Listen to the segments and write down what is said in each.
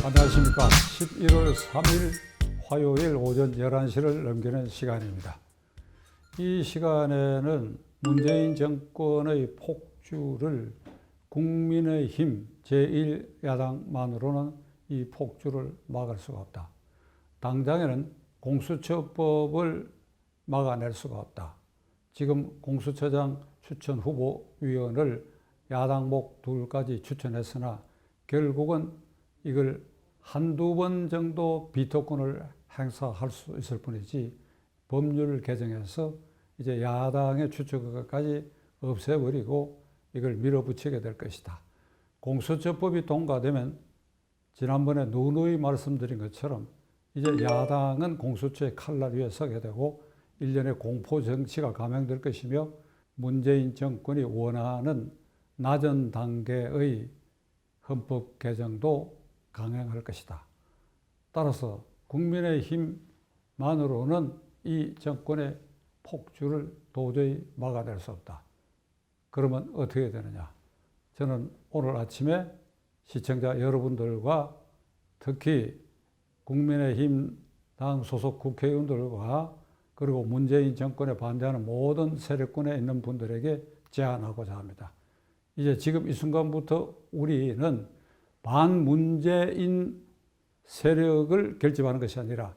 안녕하십니까. 11월 3일 화요일 오전 11시를 넘기는 시간입니다. 이 시간에는 문재인 정권의 폭주를 국민의힘 제1야당만으로는 이 폭주를 막을 수가 없다. 당장에는 공수처법을 막아낼 수가 없다. 지금 공수처장 추천 후보위원을 야당목 둘까지 추천했으나 결국은 이걸 한두 번 정도 비토권을 행사할 수 있을 뿐이지 법률 개정해서 이제 야당의 추천까지 없애버리고 이걸 밀어붙이게 될 것이다. 공수처법이 통과되면 지난번에 누누이 말씀드린 것처럼 이제 야당은 공수처의 칼날 위에 서게 되고 일련의 공포정치가 감행될 것이며 문재인 정권이 원하는 낮은 단계의 헌법 개정도 강행할 것이다. 따라서 국민의힘만으로는 이 정권의 폭주를 도저히 막아낼 수 없다. 그러면 어떻게 되느냐? 저는 오늘 아침에 시청자 여러분들과 특히 국민의힘 당 소속 국회의원들과 그리고 문재인 정권에 반대하는 모든 세력권에 있는 분들에게 제안하고자 합니다. 이제 지금 이 순간부터 우리는 반문재인 세력을 결집하는 것이 아니라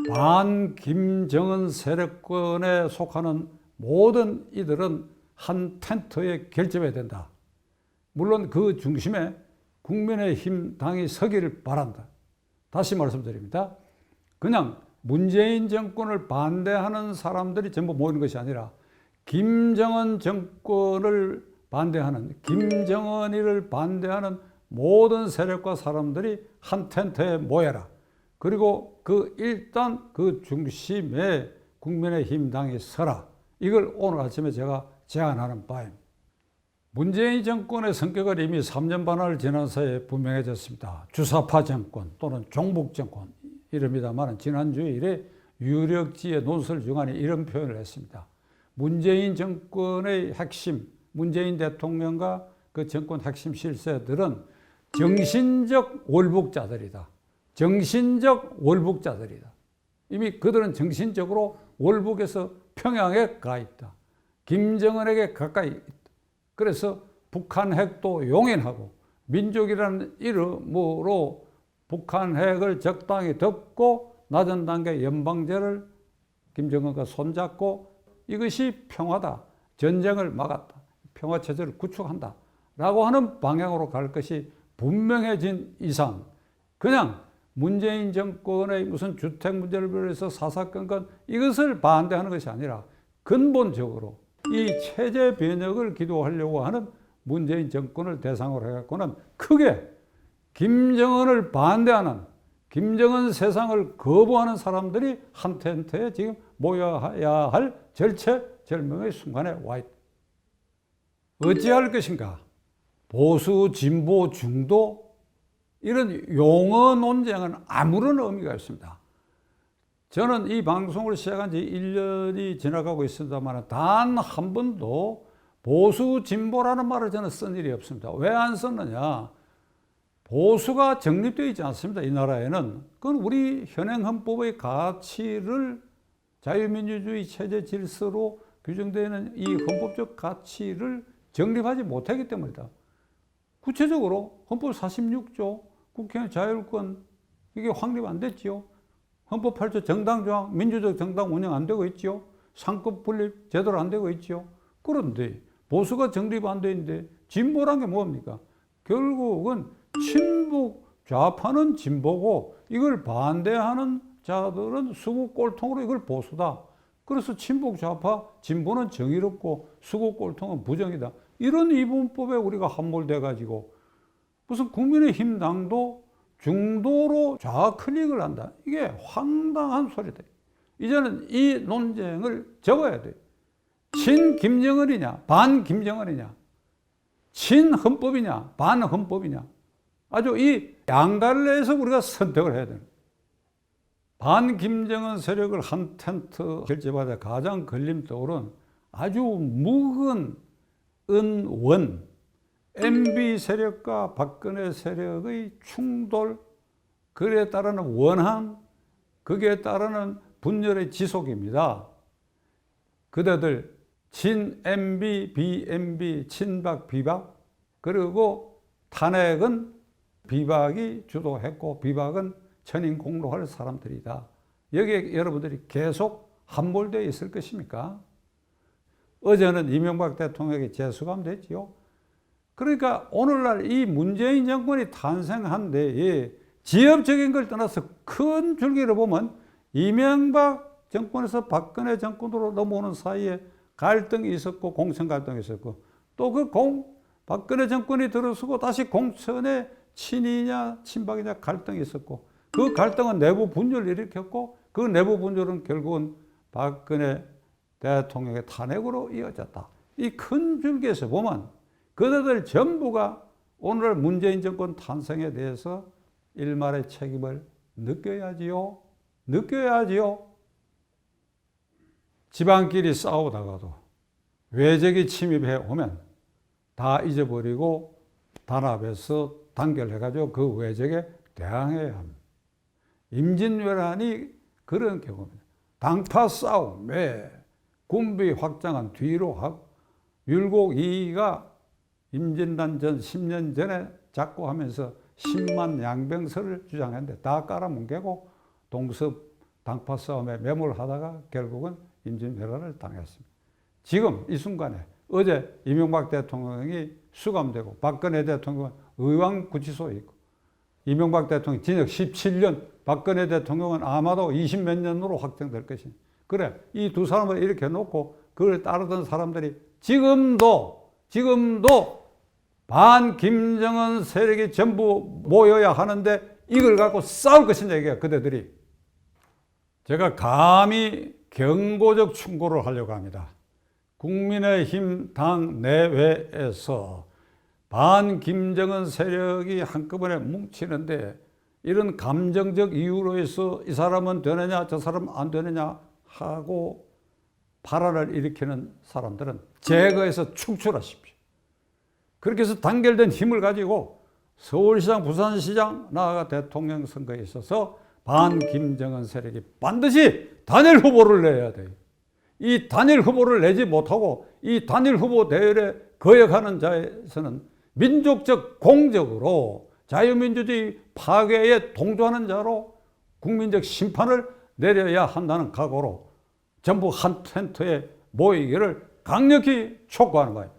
반김정은 세력권에 속하는 모든 이들은 한 텐트에 결집해야 된다. 물론 그 중심에 국민의힘 당이 서기를 바란다. 다시 말씀드립니다. 그냥 문재인 정권을 반대하는 사람들이 전부 모이는 것이 아니라 김정은 정권을 반대하는, 김정은이를 반대하는 모든 세력과 사람들이 한 텐트에 모여라. 그리고 일단 그 중심에 국민의힘 당이 서라. 이걸 오늘 아침에 제가 제안하는 바입니다. 문재인 정권의 성격을 이미 3년 반을 지난 사이에 분명해졌습니다. 주사파 정권 또는 종북 정권 이럽니다만 지난 주일에 유력지의 논설 중간에 이런 표현을 했습니다. 문재인 정권의 핵심, 문재인 대통령과 그 정권 핵심 실세들은 정신적 월북자들이다. 정신적 월북자들이다. 이미 그들은 정신적으로 월북해서 평양에 가 있다. 김정은에게 가까이 있다. 그래서 북한 핵도 용인하고 민족이라는 이름으로 북한 핵을 적당히 덮고 낮은 단계 연방제를 김정은과 손잡고 이것이 평화다. 전쟁을 막았다. 평화체제를 구축한다. 라고 하는 방향으로 갈 것이 분명해진 이상 그냥 문재인 정권의 무슨 주택 문제를 비롯해서 사사건건 이것을 반대하는 것이 아니라 근본적으로 이 체제 변혁을 기도하려고 하는 문재인 정권을 대상으로 해갖고는 크게 김정은을 반대하는 김정은 세상을 거부하는 사람들이 한 텐트에 지금 모여야 할 절체절명의 순간에 와 있다. 어찌할 것인가? 보수, 진보, 중도 이런 용어 논쟁은 아무런 의미가 없습니다. 저는 이 방송을 시작한 지 1년이 지나가고 있습니다만 단 한 번도 보수, 진보라는 말을 저는 쓴 일이 없습니다. 왜 안 썼느냐? 보수가 정립되어 있지 않습니다. 이 나라에는. 그건 우리 현행 헌법의 가치를 자유민주주의 체제 질서로 규정되어 있는 이 헌법적 가치를 정립하지 못하기 때문이다. 구체적으로 헌법 46조 국회의 자율권 이게 확립 안 됐지요. 헌법 8조 정당조항 민주적 정당 운영 안 되고 있지요. 상급 분립 제대로 안 되고 있지요. 그런데 보수가 정립 안 돼 있는데 진보란 게 뭡니까? 결국은 친북 좌파는 진보고 이걸 반대하는 자들은 수구 꼴통으로 이걸 보수다. 그래서 친북 좌파 진보는 정의롭고 수구 꼴통은 부정이다. 이런 이분법에 우리가 함몰돼 가지고 무슨 국민의힘 당도 중도로 좌클릭을 한다. 이게 황당한 소리다. 이제는 이 논쟁을 접어야 돼. 친 김정은이냐, 반 김정은이냐, 친 헌법이냐, 반 헌법이냐. 아주 이 양갈래에서 우리가 선택을 해야 되는. 반 김정은 세력을 한 텐트 결집하다 가장 걸림돌은 아주 묵은 은원, MB 세력과 박근혜 세력의 충돌, 그에 따르는 원한, 거기에 따르는 분열의 지속입니다. 그대들 친 MB, BMB, 친박, 비박, 그리고 탄핵은 비박이 주도했고 비박은 천인 공로할 사람들이다. 여기에 여러분들이 계속 함몰되어 있을 것입니까? 어제는 이명박 대통령이 재수감됐지요. 그러니까 오늘날 이 문재인 정권이 탄생한 데에 지엽적인 걸 떠나서 큰 줄기를 보면 이명박 정권에서 박근혜 정권으로 넘어오는 사이에 갈등이 있었고 공천 갈등이 있었고 또 그 박근혜 정권이 들어서고 다시 공천에 친이냐 친박이냐 갈등이 있었고 그 갈등은 내부 분열을 일으켰고 그 내부 분열은 결국은 박근혜 대통령의 탄핵으로 이어졌다. 이 큰 줄기에서 보면 그들들 전부가 오늘 문재인 정권 탄생에 대해서 일말의 책임을 느껴야지요. 느껴야지요. 집안끼리 싸우다가도 외적이 침입해 오면 다 잊어버리고 단합해서 단결해가지고 그 외적에 대항해야 합니다. 임진왜란이 그런 경우입니다. 당파 싸움에 군비 확장한 뒤로 하고 율곡 이이가 임진단 전 10년 전에 작고하면서 10만 양병설을 주장했는데 다 깔아뭉개고 동섭 당파 싸움에 매몰하다가 결국은 임진왜란을 당했습니다. 지금 이 순간에 어제 이명박 대통령이 수감되고 박근혜 대통령은 의왕구치소에 있고 이명박 대통령 징역 17년, 박근혜 대통령은 아마도 20몇 년으로 확정될 것입니다. 그래, 이 두 사람을 이렇게 놓고 그걸 따르던 사람들이 지금도 반 김정은 세력이 전부 모여야 하는데 이걸 갖고 싸울 것이냐 이게 그대들이. 제가 감히 경고적 충고를 하려고 합니다. 국민의힘 당 내외에서 반 김정은 세력이 한꺼번에 뭉치는데 이런 감정적 이유로 해서 이 사람은 되느냐 저 사람은 안 되느냐 하고 발언을 일으키는 사람들은 제거해서 축출하십시오. 그렇게 해서 단결된 힘을 가지고 서울시장, 부산시장, 나아가 대통령 선거에 있어서 반 김정은 세력이 반드시 단일 후보를 내야 돼요. 이 단일 후보를 내지 못하고 이 단일 후보 대열에 거역하는 자에서는 민족적 공적으로 자유민주주의 파괴에 동조하는 자로 국민적 심판을 내려야 한다는 각오로 전부 한 텐트에 모이기를 강력히 촉구하는 거예요.